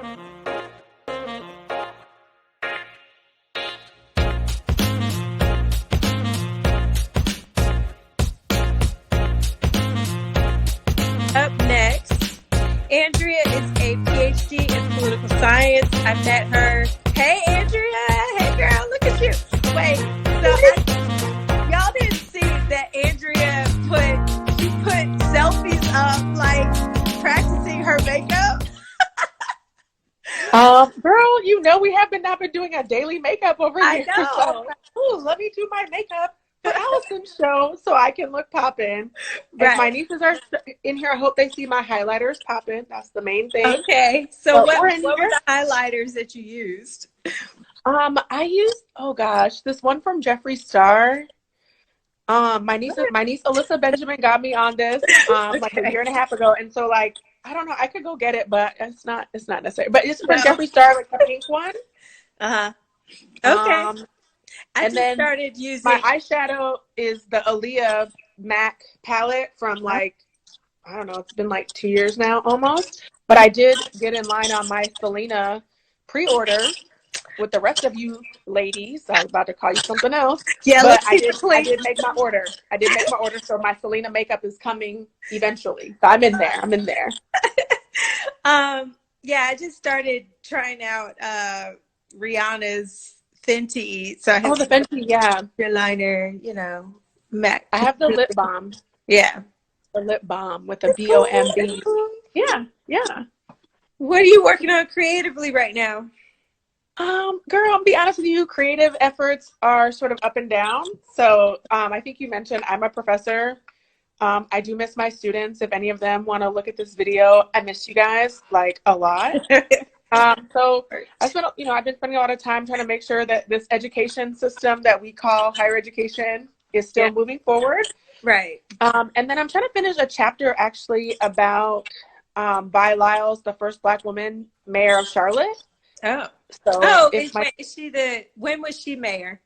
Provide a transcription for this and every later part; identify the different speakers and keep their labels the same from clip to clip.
Speaker 1: Up next, Andrea is a PhD in political science. I met her. Hey, Andrea. Hey, girl. Look at you. Wait. So y'all didn't see that Andrea put selfies up, like practicing her makeup.
Speaker 2: Girl, we have not been doing a daily makeup over here.
Speaker 1: I know.
Speaker 2: So, let me do my makeup for Allison's show so I can look poppin'.
Speaker 1: Right.
Speaker 2: If my nieces are in here, I hope they see my highlighters poppin'. That's the main thing.
Speaker 1: Okay. So what were the highlighters that you used?
Speaker 2: I used, this one from Jeffree Star. My niece Andrea Benjamin got me on this like a year and a half ago, and so like I don't know, I could go get it, but it's not necessary. But it's from Jeffree Star, like the pink one.
Speaker 1: Okay. I
Speaker 2: and then
Speaker 1: started using
Speaker 2: my eyeshadow is the Aaliyah MAC palette from like, I don't know, it's been like 2 years now almost. But I did get in line on my Selena pre-order with the rest of you ladies. I was about to call you something else.
Speaker 1: Yeah,
Speaker 2: but I did make my order. So my Selena makeup is coming eventually. So I'm in there.
Speaker 1: Yeah, I just started trying out Rihanna's Fenty. So I have
Speaker 2: the Fenty, yeah.
Speaker 1: your liner, MAC.
Speaker 2: I have the lip balm.
Speaker 1: Yeah.
Speaker 2: The lip balm with the BOMB. Yeah.
Speaker 1: What are you working on creatively right now?
Speaker 2: Girl, I'll be honest with you, creative efforts are sort of up and down. So I think you mentioned I'm a professor. I do miss my students. If any of them want to look at this video, I miss you guys like a lot. So I've been spending a lot of time trying to make sure that this education system that we call higher education is still moving forward.
Speaker 1: Right.
Speaker 2: And then I'm trying to finish a chapter actually about Vi Lyles, the first Black woman mayor of Charlotte.
Speaker 1: Oh. When was she mayor?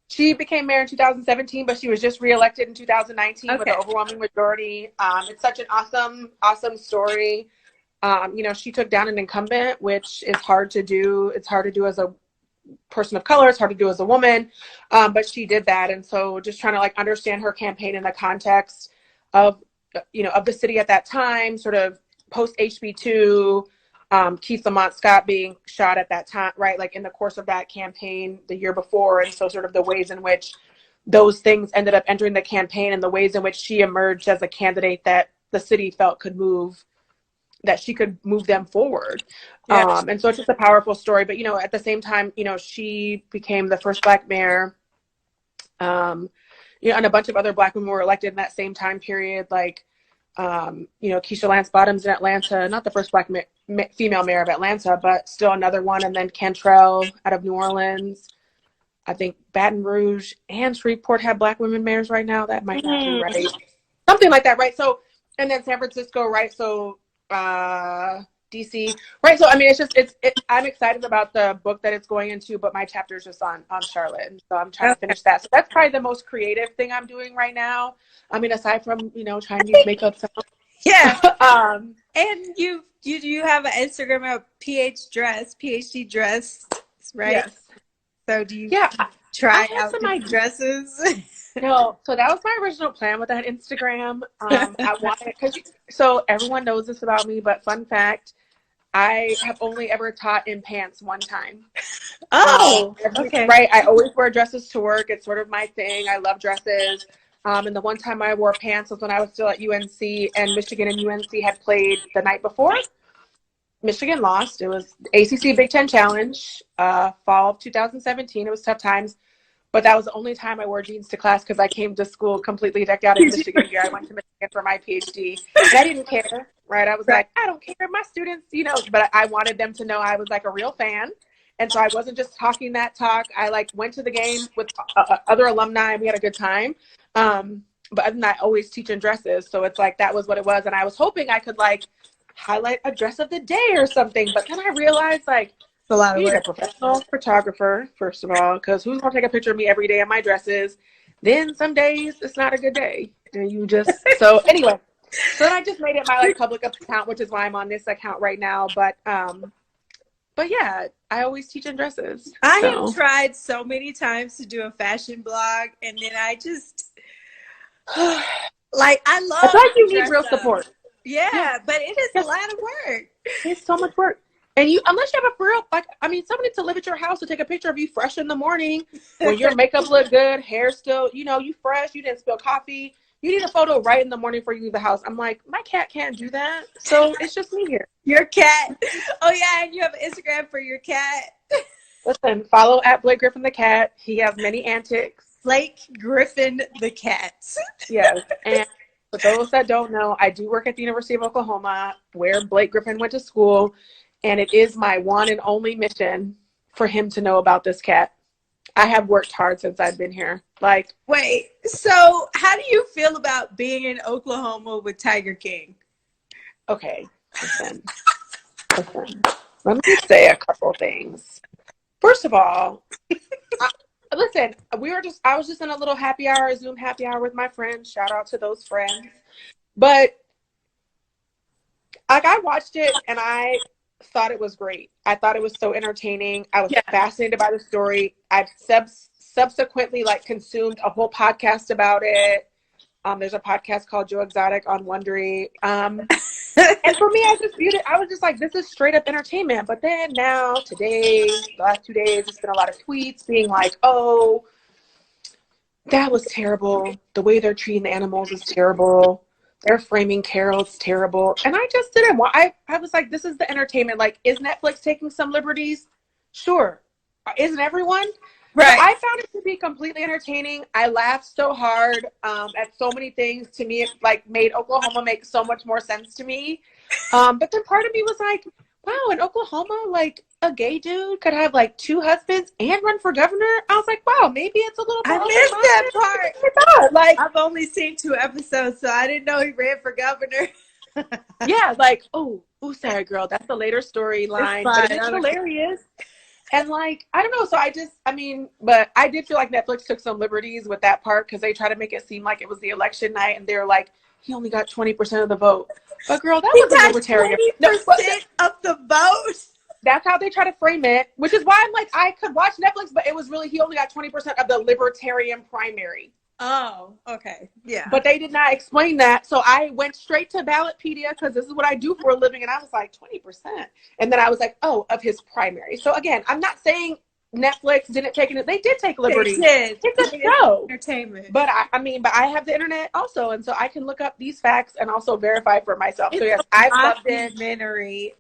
Speaker 2: She became mayor in 2017, but she was just reelected in 2019 with an overwhelming majority. It's such an awesome story. She took down an incumbent, which is hard to do. It's hard to do as a person of color. It's hard to do as a woman. But she did that. And so just trying to like understand her campaign in the context of the city at that time, sort of post HB2, Keith Lamont Scott being shot at that time, right? Like in the course of that campaign the year before. And so sort of the ways in which those things ended up entering the campaign and the ways in which she emerged as a candidate that the city felt that she could move them forward. Yes. And so it's just a powerful story, but, at the same time, she became the first Black mayor, and a bunch of other Black women were elected in that same time period. Like, Keisha Lance Bottoms in Atlanta, not the first Black female mayor of Atlanta, but still another one. And then Cantrell out of New Orleans. I think Baton Rouge and Shreveport have Black women mayors right now. That might not be right. Something like that, right? So, and then San Francisco, right? So, DC, right? So, I mean, I'm excited about the book that it's going into, but my chapter is just on Charlotte. And so I'm trying to finish that. So that's probably the most creative thing I'm doing right now. I mean, aside from, trying to use makeup.
Speaker 1: Yeah. And you have an Instagram of PhD dress, right? Yes. So do you try out some dresses?
Speaker 2: No, so that was my original plan with that Instagram. I wanted, so everyone knows this about me, but fun fact, I have only ever taught in pants one time.
Speaker 1: Oh, okay.
Speaker 2: Right. I always wear dresses to work. It's sort of my thing. I love dresses. And the one time I wore pants was when I was still at UNC, and Michigan and UNC had played the night before. Michigan lost. It was ACC Big Ten Challenge, fall of 2017. It was tough times. But that was the only time I wore jeans to class because I came to school completely decked out in Michigan gear. I went to Michigan for my PhD. And I didn't care, right? I was like, I don't care. My students, but I wanted them to know I was like a real fan. And so I wasn't just talking that talk. I went to the game with other alumni and we had a good time. But other than that, I always teach in dresses. So it's like, that was what it was. And I was hoping I could highlight a dress of the day or something. But then I realized
Speaker 1: a lot of
Speaker 2: work. A professional photographer, first of all, because who's going to take a picture of me every day in my dresses? Then some days it's not a good day. And you just, so anyway, so then I just made it my public account, which is why I'm on this account right now. But but yeah, I always teach in dresses.
Speaker 1: I have tried so many times to do a fashion blog, and then I just like, I love.
Speaker 2: I feel like you need real support.
Speaker 1: Yeah, but it is a lot of work.
Speaker 2: It's so much work. And unless you have a real, like, I mean, somebody to live at your house to take a picture of you fresh in the morning when your makeup look good, hair still, you fresh, you didn't spill coffee. You need a photo right in the morning before you leave the house. I'm like, my cat can't do that. So it's just me here.
Speaker 1: Your cat. Oh, yeah. And you have an Instagram for your cat.
Speaker 2: Listen, follow at Blake Griffin the cat. He has many antics.
Speaker 1: Blake Griffin the cat.
Speaker 2: Yes. And for those that don't know, I do work at the University of Oklahoma, where Blake Griffin went to school. And it is my one and only mission for him to know about this cat. I have worked hard since I've been here. Like,
Speaker 1: wait, so how do you feel about being in Oklahoma with Tiger King?
Speaker 2: Okay, listen. Let me say a couple things. First of all, listen, I was just in a little Zoom happy hour with my friends. Shout out to those friends. But like, I watched it and I thought it was great. I thought it was so entertaining. I was fascinated by the story. I've subsequently like consumed a whole podcast about it. There's a podcast called Joe Exotic on Wondery. And for me, I just viewed it. I was just like, this is straight up entertainment. But then now, today, the last 2 days, it's been a lot of tweets being like, oh, that was terrible. The way they're treating the animals is terrible. They're framing Carol's terrible. And I just didn't want, I was like, this is the entertainment. Like, is Netflix taking some liberties? Sure. Isn't everyone? Right. But I found it to be completely entertaining. I laughed so hard at so many things. To me, it like made Oklahoma make so much more sense to me. But then part of me was like, wow, in Oklahoma, like a gay dude could have like 2 husbands and run for governor. I was like, wow, maybe it's a little.
Speaker 1: I missed that part. Like, I've only seen 2 episodes, so I didn't know he ran for governor.
Speaker 2: Yeah, like, oh, sorry, girl, that's the later storyline, but it's hilarious. And like, I don't know. So but I did feel like Netflix took some liberties with that part because they tried to make it seem like it was the election night, and they're like, he only got 20% of the vote. But girl, that was a libertarian.
Speaker 1: 20% of the vote.
Speaker 2: That's how they try to frame it, which is why I'm like, I could watch Netflix, but it was really, he only got 20% of the libertarian primary.
Speaker 1: Oh, okay. Yeah.
Speaker 2: But they did not explain that. So I went straight to Ballotpedia because this is what I do for a living. And I was like, 20%. And then I was like, oh, of his primary. So again, I'm not saying Netflix didn't take it. They did take liberty.
Speaker 1: They did.
Speaker 2: It's a show.
Speaker 1: Entertainment.
Speaker 2: But I have the internet also. And so I can look up these facts and also verify for myself. So yes, I loved it.
Speaker 1: Documentary.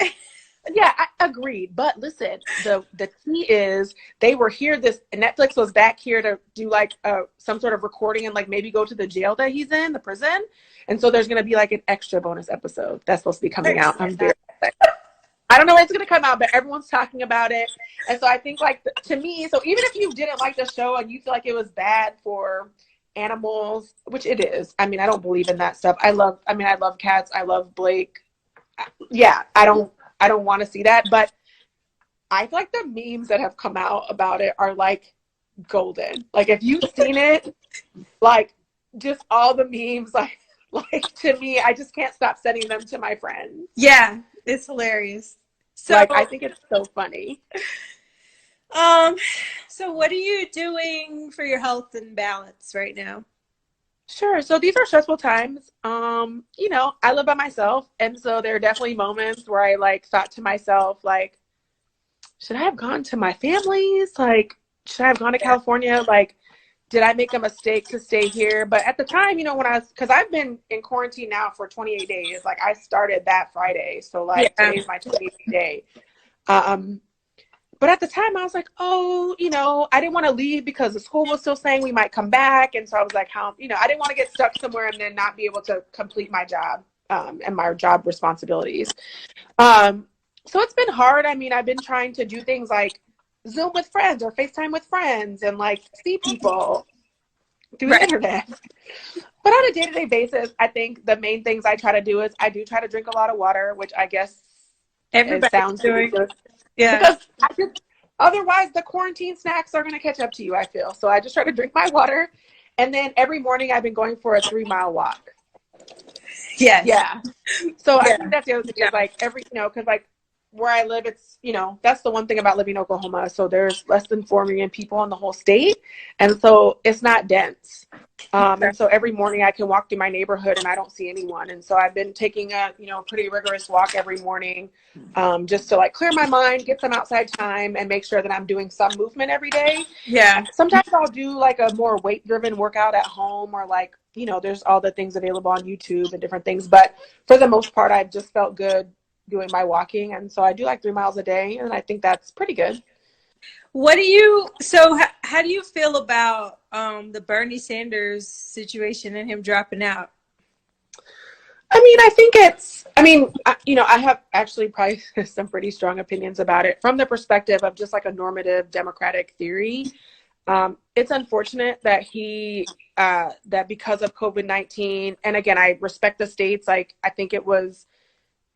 Speaker 2: Yeah, I agreed. But listen, the key is they were here. Netflix was back here to do like some sort of recording and like maybe go to the jail that he's in, the prison. And so there's going to be like an extra bonus episode that's supposed to be coming out. I'm very excited. I don't know when it's going to come out, but everyone's talking about it. And so I think like to me, so even if you didn't like the show and you feel like it was bad for animals, which it is. I mean, I don't believe in that stuff. I love cats. I love Blake. Yeah, I don't want to see that, but I feel like the memes that have come out about it are like golden. Like if you've seen it, like just all the memes, like to me, I just can't stop sending them to my friends.
Speaker 1: Yeah, it's hilarious. So
Speaker 2: like, I think it's so funny.
Speaker 1: So what are you doing for your health and balance right now?
Speaker 2: Sure. So these are stressful times. I live by myself. And so there are definitely moments where I like thought to myself, like, should I have gone to my family's? Like, should I have gone to California? Like, did I make a mistake to stay here? But at the time, because I've been in quarantine now for 28 days. Like I started that Friday. So like today's my 28th day. But at the time I was like, oh, I didn't want to leave because the school was still saying we might come back. And so I was like, I didn't want to get stuck somewhere and then not be able to complete my job and my job responsibilities. So it's been hard. I mean, I've been trying to do things like Zoom with friends or FaceTime with friends and like see people through the internet. But on a day-to-day basis, I think the main things I try to do is I do try to drink a lot of water, which I guess sounds doing. Yeah. Because otherwise the quarantine snacks are going to catch up to you, I feel. So I just try to drink my water. And then every morning I've been going for a 3-mile walk.
Speaker 1: Yes.
Speaker 2: Yeah. So I think that's the other thing is like because like where I live, it's, you know, that's the one thing about living in Oklahoma. So there's less than 4 million people in the whole state. And so it's not dense. And so every morning I can walk through my neighborhood and I don't see anyone. And so I've been taking a, you know, pretty rigorous walk every morning, just to like clear my mind, get some outside time, and make sure that I'm doing some movement every day.
Speaker 1: Yeah.
Speaker 2: Sometimes I'll do like a more weight driven workout at home, or like, you know, there's all the things available on YouTube and different things. But for the most part, I've just felt good doing my walking. And so I do like 3 miles a day. And I think that's pretty good.
Speaker 1: How do you feel about the Bernie Sanders situation and him dropping out?
Speaker 2: I mean, I think you know, I have actually probably some pretty strong opinions about it from the perspective of just like a normative democratic theory. It's unfortunate that that because of COVID-19, and again, I respect the states, like I think it was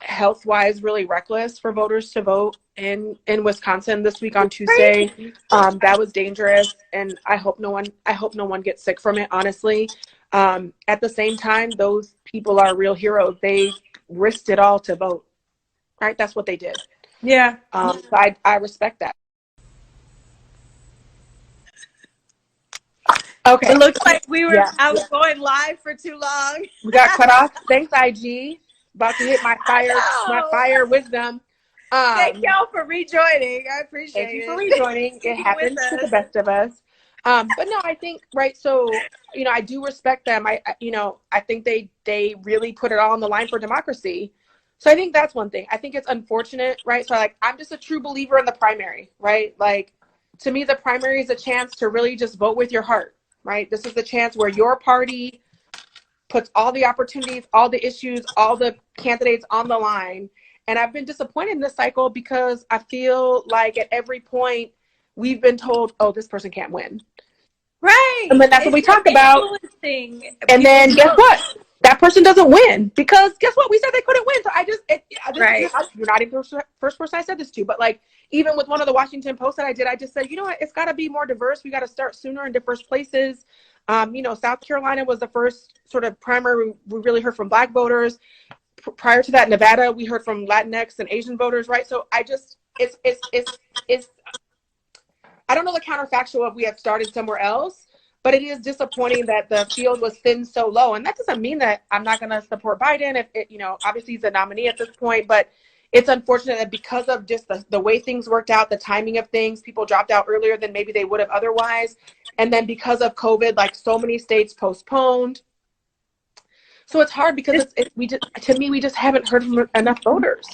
Speaker 2: health-wise really reckless for voters to vote in Wisconsin this week on Tuesday. That was dangerous, and I hope no one gets sick from it, honestly. At the same time, those people are real heroes. They risked it all to vote, right? That's what they did.
Speaker 1: Yeah.
Speaker 2: So I respect that. Okay.
Speaker 1: It looks like I was
Speaker 2: Yeah.
Speaker 1: going live for too long.
Speaker 2: We got cut off. Thanks, IG. About to hit my fire wisdom.
Speaker 1: Thank y'all for rejoining. I appreciate it.
Speaker 2: Thank you for rejoining. It happens to the best of us. But no, I think, right, so, you know, I do respect them. I think they really put it all on the line for democracy. So I think that's one thing. I think it's unfortunate, right? So like, I'm just a true believer in the primary, right? Like, to me, the primary is a chance to really just vote with your heart, right? This is the chance where your party puts all the opportunities, all the issues, all the candidates on the line. And I've been disappointed in this cycle because I feel like at every point we've been told, oh, this person can't win.
Speaker 1: Right.
Speaker 2: And then that's what we talk about. And then guess what? That person doesn't win because guess what? We said they couldn't win. So you're not even the first person I said this to, but like, even with one of the Washington Posts that I just said, you know what? It's got to be more diverse. We got to start sooner in diverse places. You know, South Carolina was the first sort of primary we really heard from Black voters. Prior to that, Nevada, we heard from Latinx and Asian voters, right? So it's I don't know the counterfactual if we had started somewhere else, but it is disappointing that the field was thinned so low. And that doesn't mean that I'm not going to support Biden you know, obviously he's a nominee at this point, but it's unfortunate that because of just the way things worked out, the timing of things, people dropped out earlier than maybe they would have otherwise. And then because of COVID, like so many states postponed. So it's hard because we just haven't heard from enough voters.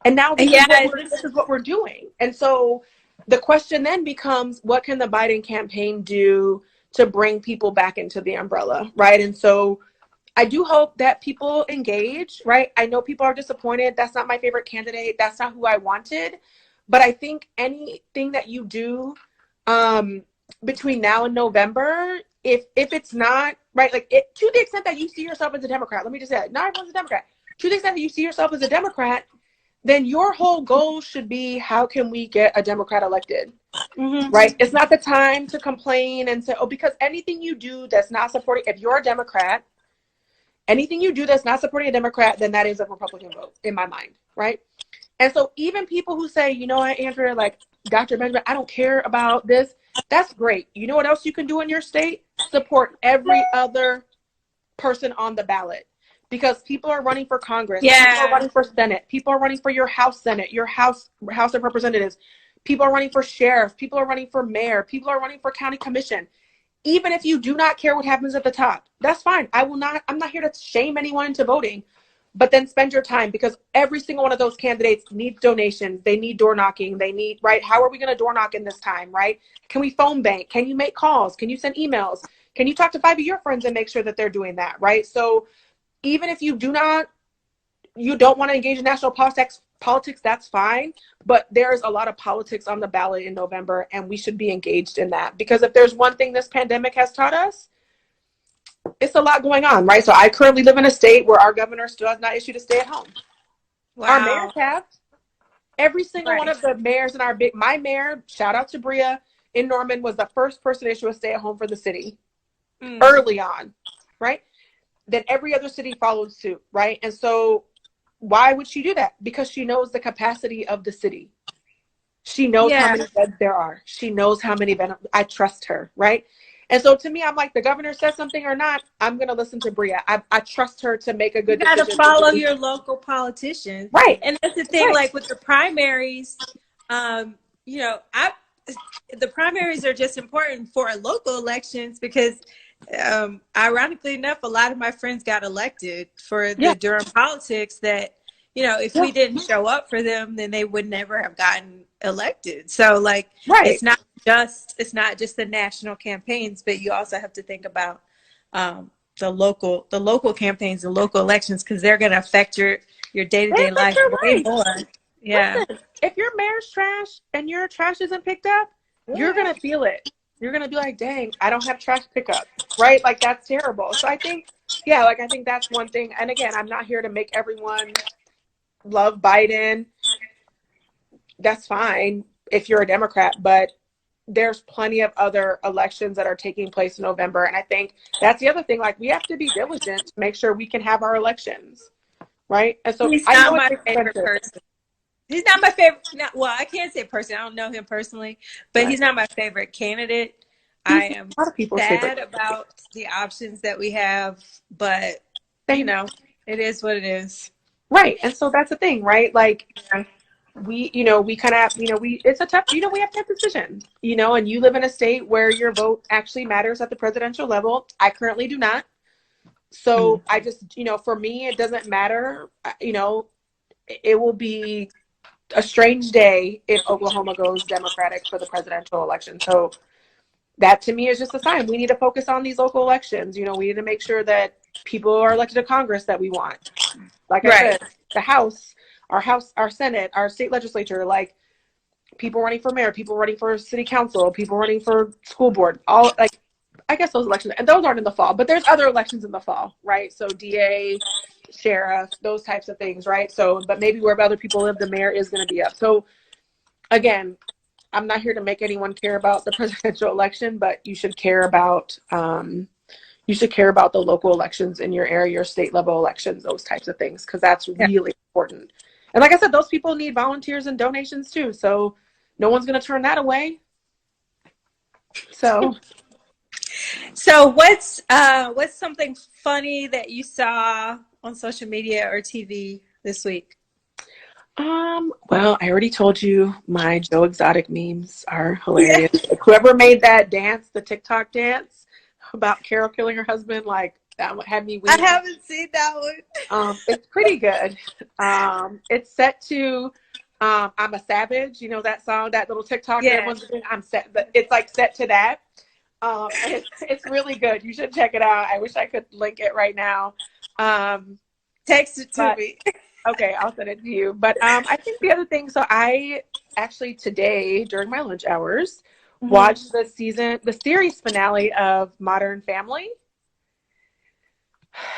Speaker 2: And now this is what we're doing. And so the question then becomes, what can the Biden campaign do to bring people back into the umbrella, right? And so I do hope that people engage, right? I know people are disappointed. That's not my favorite candidate. That's not who I wanted. But I think anything that you do between now and November, if it's not, right, like to the extent that you see yourself as a Democrat, let me just say it, not everyone's a Democrat. To the extent that you see yourself as a Democrat, then your whole goal should be, how can we get a Democrat elected, right? It's not the time to complain and say, oh, because anything you do that's not supporting, if you're a Democrat, anything you do that's not supporting a Democrat, then that is a Republican vote in my mind, right? And so even people who say, you know what, Andrea, like Dr. Benjamin, I don't care about this, that's great. You know what else you can do in your state? Support every other person on the ballot. Because people are running for Congress, people are running for Senate, people are running for your House Senate, your House of Representatives, people are running for sheriff, people are running for mayor, people are running for county commission. Even if you do not care what happens at the top, that's fine. I'm not here to shame anyone into voting, but then spend your time, because every single one of those candidates needs donations. They need door knocking. They need, right? How are we going to door knock in this time, right? Can we phone bank? Can you make calls? Can you send emails? Can you talk to 5 of your friends and make sure that they're doing that, right? So even if you don't want to engage in national politics, that's fine. But there's a lot of politics on the ballot in November, and we should be engaged in that. Because if there's one thing this pandemic has taught us, it's a lot going on, right? So I currently live in a state where our governor still has not issued a stay at home. Wow. Our mayors have. Every single one of the mayors in my mayor, shout out to Bria in Norman, was the first person to issue a stay at home for the city early on, right? Then every other city followed suit, right? And so why would she do that? Because she knows the capacity of the city. She knows how many beds there are. She knows how many beds. I trust her, right? And so to me, I'm like, the governor says something or not, I'm going to listen to Bria. I trust her to make a good decision.
Speaker 1: You got to follow your local politicians.
Speaker 2: Right.
Speaker 1: And that's the thing, like with the primaries, you know, the primaries are just important for local elections because ironically enough, a lot of my friends got elected for the Durham politics that, you know, if we didn't show up for them, then they would never have gotten elected. So like, it's not just the national campaigns, but you also have to think about the local campaigns and local elections, because they're going to affect your day-to-day life way more. Yeah.
Speaker 2: Listen, if your mayor's trash and your trash isn't picked up, you're going to feel it. You're going to be like, dang, I don't have trash pickup, right? Like, that's terrible. So I think, I think that's one thing. And again, I'm not here to make everyone love Biden. That's fine if you're a Democrat, but there's plenty of other elections that are taking place in November. And I think that's the other thing. Like, we have to be diligent to make sure we can have our elections, right? And so
Speaker 1: he's not my favorite person. He's not my favorite. Well, I can't say person. I don't know him personally, but he's not my favorite candidate. I am sad about the options that we have, but you know, it is what it is.
Speaker 2: Right. And so that's the thing, right? Like, we kind of, it's a tough, we have to have decisions, and you live in a state where your vote actually matters at the presidential level. I currently do not. So I just, for me, it doesn't matter. It will be a strange day if Oklahoma goes Democratic for the presidential election. So that to me is just a sign. We need to focus on these local elections. We need to make sure that people are elected to Congress that we want. Like I said, the House, our Senate, our state legislature, like people running for mayor, people running for city council, people running for school board, all like, I guess those elections, and those aren't in the fall, but there's other elections in the fall, right? So DA, sheriff, those types of things, right? So, but maybe where other people live, the mayor is going to be up. So again, I'm not here to make anyone care about the presidential election, but you should care about, the local elections in your area, your state level elections, those types of things, because that's really important. And like I said, those people need volunteers and donations too. So no one's going to turn that away. So
Speaker 1: what's something funny that you saw on social media or TV this week?
Speaker 2: Well, I already told you my Joe Exotic memes are hilarious. Like, whoever made that dance, the TikTok dance about Carol killing her husband, like that had me weeping.
Speaker 1: I haven't seen that one.
Speaker 2: It's pretty good. It's set to I'm a Savage, that song, that little TikTok that everyone's doing. It's like set to that. It's really good. You should check it out. I wish I could link it right now.
Speaker 1: Text it to me.
Speaker 2: Okay, I'll send it to you. But I think the other thing, so I actually today during my lunch hours watched the series finale of Modern Family.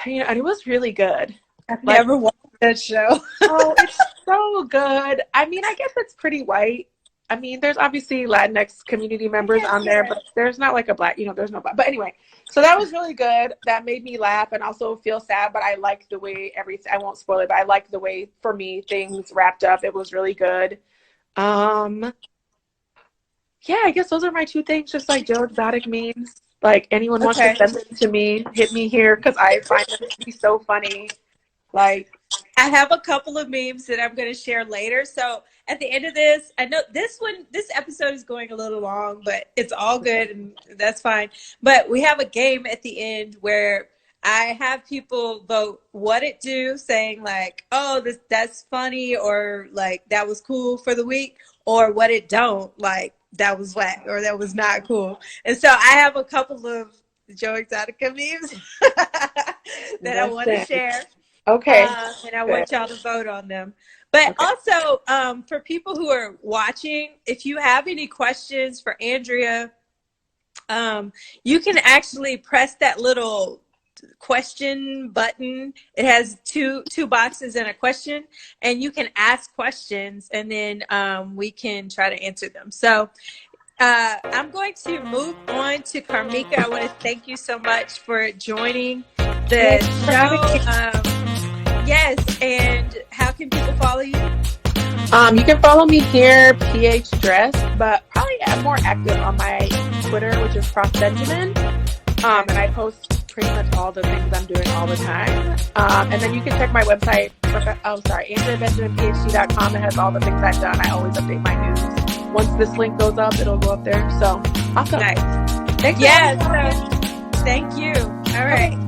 Speaker 2: And it was really good.
Speaker 1: I've never watched that show.
Speaker 2: Oh, it's so good. I mean, I guess it's pretty white. I mean, there's obviously Latinx community members on there, but there's not like a black, there's no black. But anyway, so that was really good. That made me laugh and also feel sad, but I liked the way I won't spoil it, but I liked the way, for me, things wrapped up. It was really good. Yeah, I guess those are my two things, just like Joe Exotic memes. Like, anyone wants to send them to me, hit me here, because I find them to be so funny. Like,
Speaker 1: I have a couple of memes that I'm going to share later. So at the end of this, I know this episode is going a little long, but it's all good and that's fine. But we have a game at the end where I have people vote what it do, saying like, oh, that's funny, or like that was cool for the week, or what it don't, like that was whack or that was not cool. And so I have a couple of Joe Exotica memes that I want to share.
Speaker 2: Okay.
Speaker 1: And I want y'all to vote on them. But also, for people who are watching, if you have any questions for Andrea, you can actually press that little question button. It has two boxes and a question, and you can ask questions, and then we can try to answer them. So I'm going to move on to Kharmika. I want to thank you so much for joining the show. Yes, and how can people follow you?
Speaker 2: You can follow me here, PH Dress, but probably I'm more active on my Twitter, which is Prof Benjamin. And I post pretty much all the things I'm doing all the time. And then you can check my website, AndreaBenjaminPhD.com. It has all the things I've done. I always update my news. Once this link goes up, it'll go up there. So awesome.
Speaker 1: Nice.
Speaker 2: Thanks.
Speaker 1: Yes. Thank you. All right.
Speaker 2: Okay.